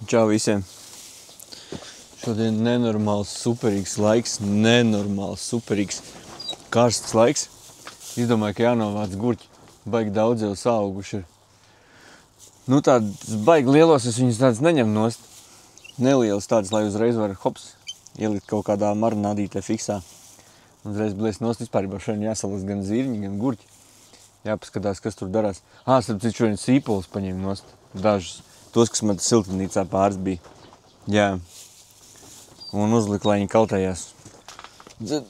Čau visiem! Šodien nenormāls superīgs laiks, superīgs karsts laiks. Izdomāju, ka jānovāc gurķi. Baigi daudz jau sauguši ir. Nu tādas baigi lielos es viņus tādas neņem nost. Nelielas tādas, lai uzreiz var ielikt kaut kādā marinādītē fiksā. Uzreiz blēst nost. Vispārībā šodien jāsalas gan zirņi, gan gurķi. Jāpaskatās, kas tur darās. Starp citu šodien sīpols paņem nost. Dažus. Tos, kas man siltumnīcā pāris bija. Jā. Un uzlika, lai viņi kaltējās. Tad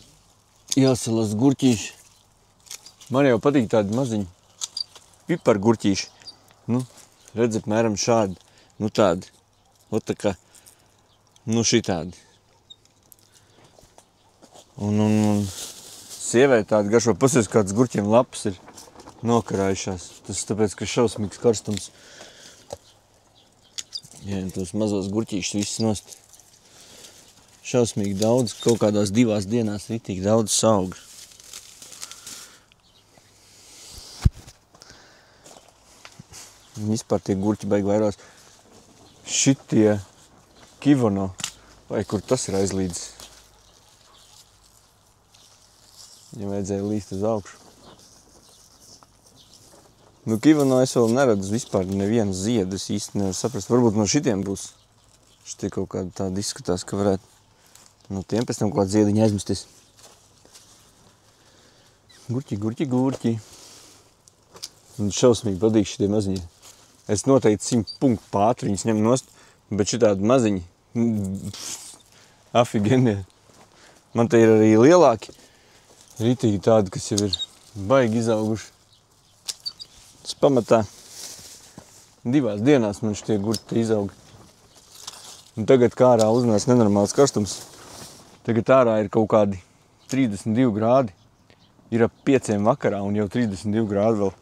jāsalas gurķīši. Man jau patīk tādi maziņi pipar gurķīši. Nu, redz apmēram šādi. Nu tādi. Ot tā kā. Nu šitādi. Un sievai tādi garšo. Pasies, kāds gurķiem lapas ir nokarājušās. Tas tāpēc, ka šausmīgs karstums. Jā, tos mazos gurķīšus visus nost. Šausmīgi daudz, kaut kādās 2 dienās ritīgi daudz sauga. Vispār tie gurķi baigi vairās. Šitie kivono, vai kur tas ir aizlīdzis. Ja vajadzēja līst uz augšu. Nu, kivono es vēl neredzu vispār nevienu ziedu, es īsti nevaru saprast. Varbūt no šitiem būs. Šitie kaut kādi tādi izskatās, ka varētu no tiem pēc tam kaut kādi ziediņi aizmesties. Gurķi. Un šausmīgi patīk šitie maziņi. Es noteikti 100 punktu pātri viņus ņem nost, bet šitādi maziņi. Afigenie. Man te ir arī lielāki. Ritīgi tādi, kas jau ir baigi izauguši. Tas pamatā 2 dienās man šitie gurķi izauga. Un tagad kā ārā uznās nenormāls karstums. Tagad ārā ir kaut kādi 32 grādi. Ir ap 5 vakarā un jau 32 grādi vēl.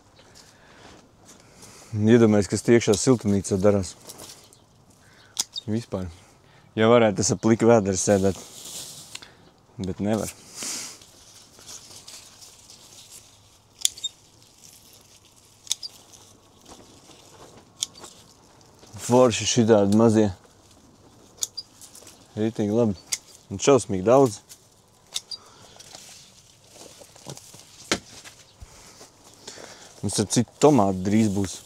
Iedomājies, kas tiekšā siltumnīcā darās. Vispār. Ja varētu, es ap lika vēderi sēdēt. Bet nevar. Forši šitādi mazie. Ritīgi labi. Un šausmīgi daudz. Mums ar citu tomātu drīz būs.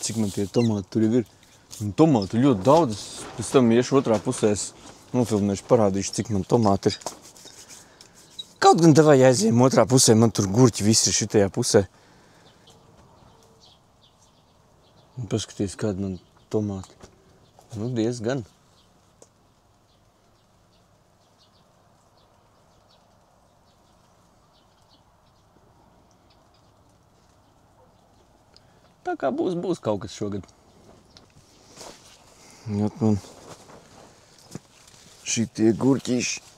Cik man tie tomāti tur jau ir. Un tomātu ļoti daudz. Pēc tam iešu otrā pusē es nofilmēšu, parādīšu, cik man tomāti ir. Kaut gan davai aiziem otrā pusē. Man tur gurķi visi ir šitajā pusē. Un paskaties, kādi man tomāti. Nu, diezgan. Tā kā būs kaut kas šogad. Jot man šitie gurķīši.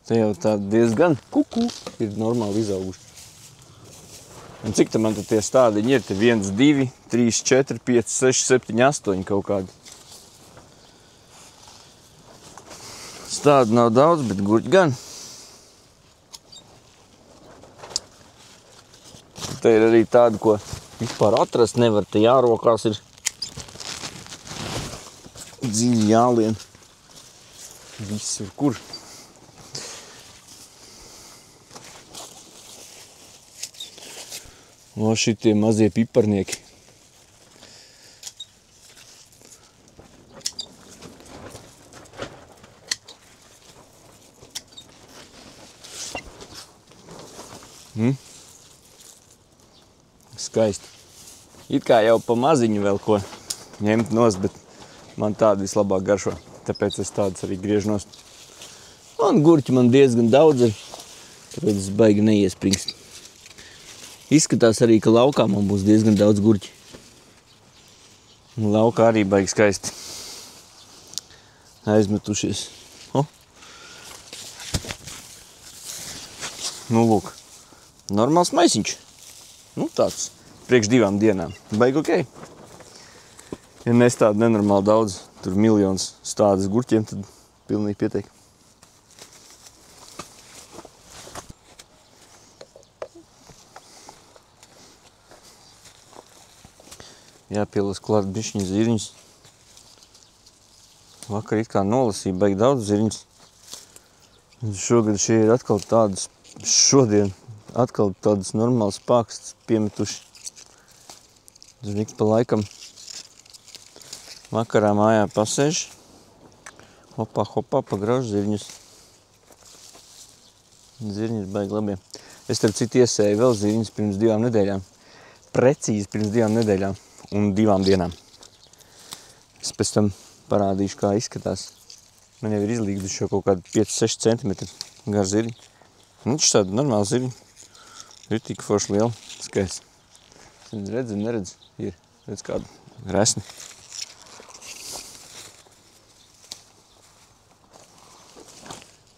Te jau tādi diezgan ir normāli izauguši. Un cik te man tie stādiņi ir? Te 1, 2, 3, 4, 5, 6, 7, 8 kaut kādi. Stādi nav daudz, bet gurķi gan. Te ir arī tādi, ko vispār atrast nevar. Te jārokās ir dziļi jālien. Visur kur. O, šitie mazie piparnieki. Skaisti. It kā jau pa maziņu vēl ko ņemt nost, bet man tādi vislabāk garšo. Tāpēc es tādas arī griežu nost. Un gurķi man diezgan daudz ir, tāpēc es baigi neiespringst. Izskatās arī, ka laukā man būs diezgan daudz gurķi. Un laukā arī baigi skaisti aizmetušies. Nu, lūk. Normāls maisiņš. Nu, tāds priekš 2 dienām. Baigi okei. Ja nestāda nenormāli daudz, tur miljons stādas gurķiem, tad pilnīgi pietiek. Jāpielas klāt bišķiņa zirņus. Vakar it kā nolasīja baigi daudz zirņus. Šogad šie ir atkal tādas, šodien atkal tādas normālas pākstas piemetuši. Tur ik pa laikam vakarā mājā pasēž. Hopā, pagrauž zirņus. Zirņi ir baigi labie. Es starp citu iesēju vēl zirņus pirms 2 nedēļām. Precīzi pirms 2 nedēļām un 2 dienām. Es pēc tam parādīšu, kā izskatās. Man jau ir izlīgduši jau kaut kādi 5-6 centimetri gar zirņi. Nu, tas tādi normāli zirņi. Ir tik forši liela. Skaisti. Redz un neredz. Ir. Redz kādu resni.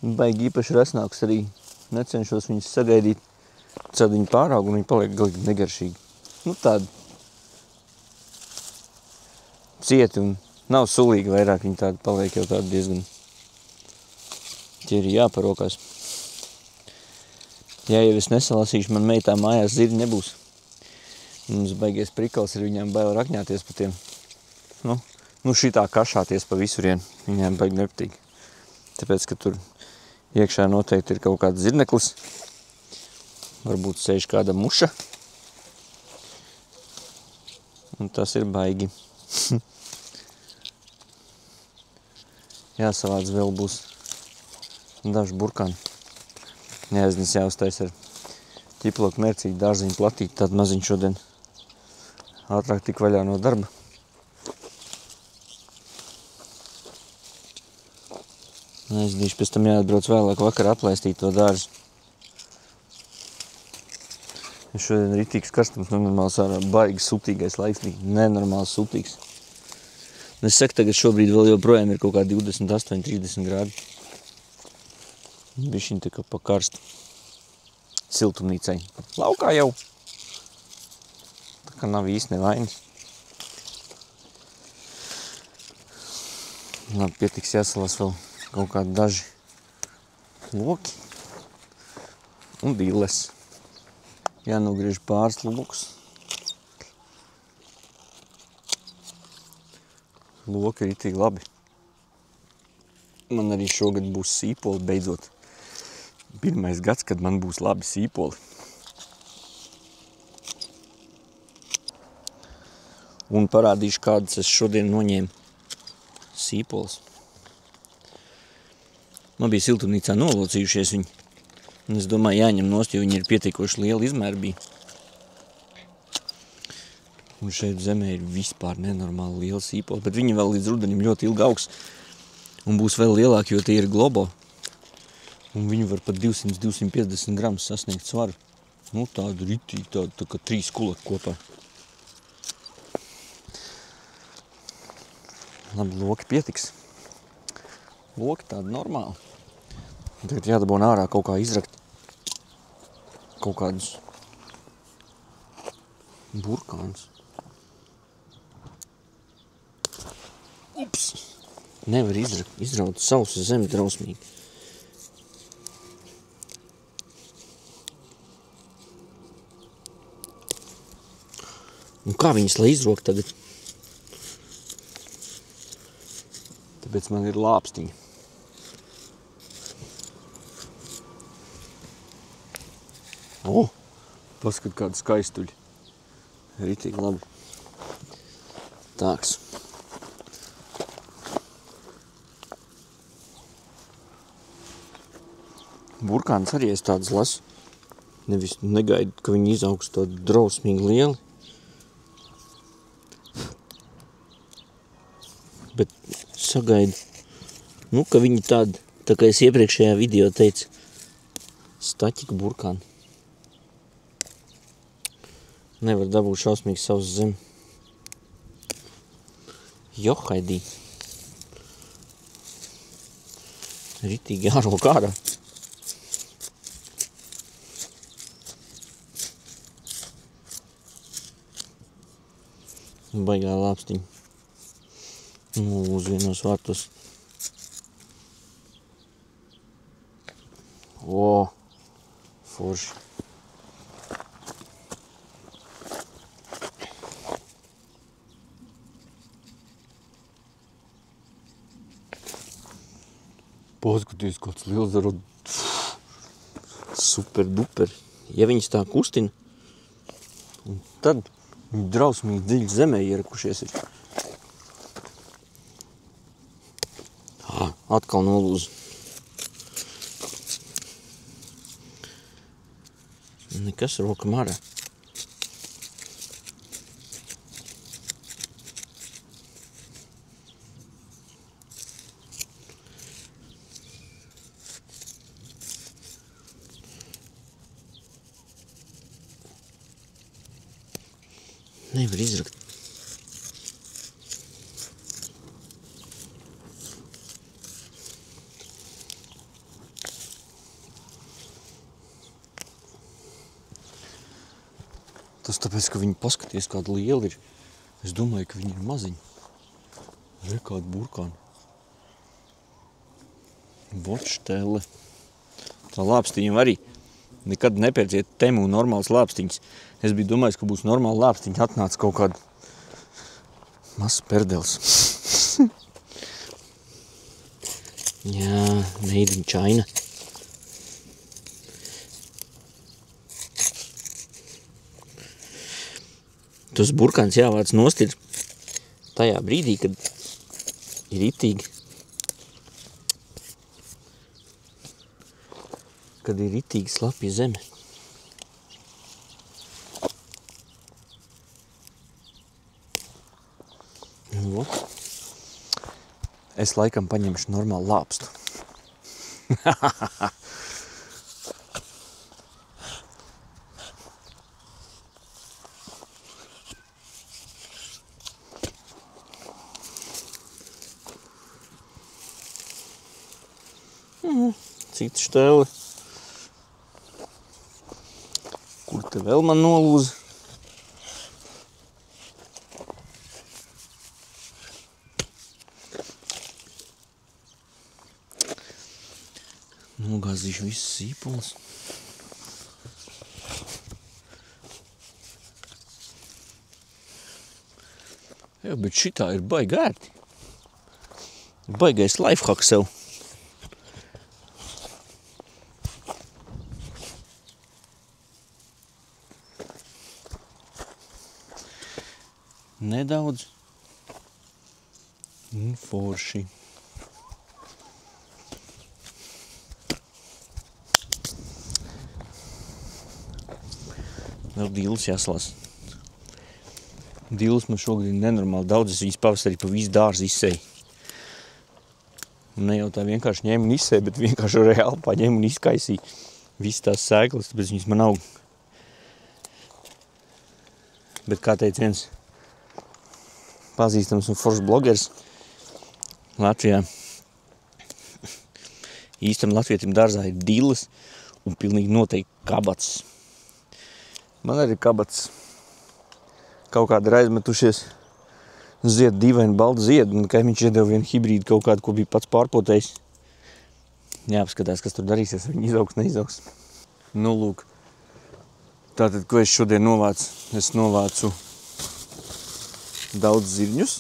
Baigi īpaši resnāks arī. Necenšos viņus sagaidīt. Tad viņi pāraug un viņi paliek galīgi negaršīgi. Nu tādi cieti un nav sulīgi vairāk. Viņi tādi paliek jau tādi diezgan. Tie ir jāparokās. Ja jau es nesalasīšu, man meitā mājās zirņi nebūs. Mums baigies prikals ir viņām bail rakņāties pa tiem. Nu šitā kašāties pa visurien. Viņām baigi nepatīk. Tāpēc, ka tur iekšā noteikti ir kaut kāds zirneklis. Varbūt sēž kāda muša. Un tas ir baigi. Jāsavāc vēl būs daži burkāni. Neaiznes jāuztais ar ķiploku mērcīti dārziņu platīt. Tādu maziņu šodien ātrāk tik vaļā no darba. Aizdīšu, pēc tam jāatbrauc vēlāk vakar aplaistīt to dārzu. Šodien ritīgs karstums, nenormāls ārā, baigi sultīgais laiks, nenormāls sultīgs. Es saku, tagad šobrīd vēl joprojām ir kaut kā 28-30 grādi. Bišķiņ tā kā pa karstu. Siltumnīcai. Laukā jau. Tā kā nav īsti nevainas. Labi, pietiks jāsalas vēl kaut kādi daži loki un dīles. Jānogriež pāris lokus. Loki ir itīgi labi. Man arī šogad būs sīpoli beidzot. Pirmais gads, kad man būs labi sīpoli. Un parādīšu, kādas es šodien noņēmu sīpolis. Man bija siltumnīcā nolocījušies viņi. Un es domāju, jāņem nost, jo viņi ir pietiekoši liela izmēra bija. Un šeit zemē ir vispār nenormāli liela sīpola, bet viņi vēl līdz rudenim ļoti ilgi augs. Un būs vēl lielāki, jo tie ir globo. Un viņi var pat 200-250 gramus sasniegt svaru. Nu, tādu ritīgi, tādu tā kā 3 kulaki kopā. Labi, loki pietiks. Loki tādi normāli. Tagad jādabūna ārā kaut kā izrakt kaut kādus burkānus. Ups! Nevar izraut sausu zemi drausmīgi. Un kā viņas lai izrok tagad? Tāpēc man ir lāpstiņi. Paskat kādu skaistuļi. Ritīgi labi. Tāks. Burkāns arī es tādas lasu. Nevis negaidu, ka viņi izaugs tādi drausmīgi lieli. Bet sagaidu, ka viņi tādi, tā kā es iepriekšējā video teicu, staķika burkāni. Nevar dabūt šausmīgi savus zemi. Johaidī. Ritīgi jārok ārā. Baigā lāpstiņa. Uz vienos vārtos. Forši. Paskaties, kāds liels zarod. Super duper. Ja viņas tā kustina, Tad viņi drausmīgi dziļi zemē ierakušies ir. Atkal nolūza. Nekas roka marā. Nevar izrakt. Tas tāpēc, ka viņi paskaties, kāda liela ir. Es domāju, ka viņi ir maziņi. Re, kāda burkāna. Bočtele. Tā lāpstiņa arī. Nekad nepērciet temu normāls lāpstiņas. Es biju domājis, ka būs normāli lāpstiņa. Atnāca kaut kāda mazs perdels. Jā, made in China. Tas burkāns jāvāc nost ir tajā brīdī, kad ir ritīgi. Kad ir ritīgi slapja zeme. Es laikam paņemšu normālu lāpstu. Cita štēle. Kur te vēl man nolūza? Nogāzīšu visus sīpols. Jā, bet šitā ir baigi ērti. Baigais lifehack sev. Nedaudz. Un forši. Vēl dīles jāsalās. Dīles man šogad ir nenormāli daudz. Es viņas pavasarī pa visu dārzu izsēju. Ne jau tā vienkārši ņēmu un izsēju, bet vienkārši reāli paņēmu un izkaisīju visas tās sēklas, tāpēc viņas man aug. Bet kā teica viens pazīstams un foršs blogers Latvijā, īstam latvietim dārzā ir dīles un pilnīgi noteikti kabats. Man arī kabats kaut kādi ir aizmetušies zied dīvaini baldu ziedu, un kaimiņš iedeva vienu hibrīdu kaut kādu, ko bija pats pārpotējis. Jāapskatās, kas tur darīsies, viņi izaugs, neizaugs. Nu, lūk. Tātad, ko es šodien novācu? Es novācu daudz zirņus,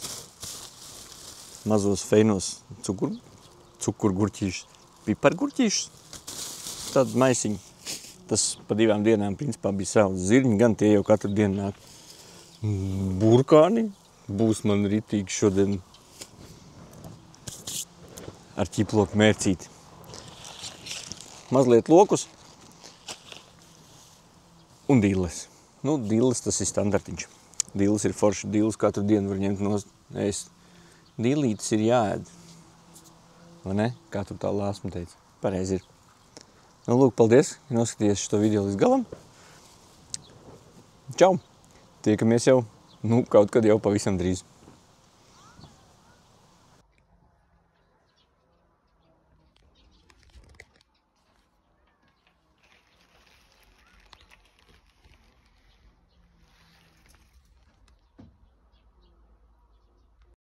mazos feinos cukurgurķīšus, pipargurķīšus, tad maisiņi. Tas pa 2 dienām principā bija savs zirņi, gan tie jau katru dienu nāk. Burkāni būs man ritīgi šodien ar ķiploku mērcīti. Mazliet lokus un dīles. Nu, dīles tas ir standartiņš. Dīles ir forši, dīles katru dienu var ņemt nost. Dīlītes ir jāēd. Vai ne? Kā tur tā lāsma teica. Pareizi ir. Nu, lūk, paldies, ja noskatījies šo video līdz galam. Čau! Tiekamies jau, kaut kad jau pavisam drīz.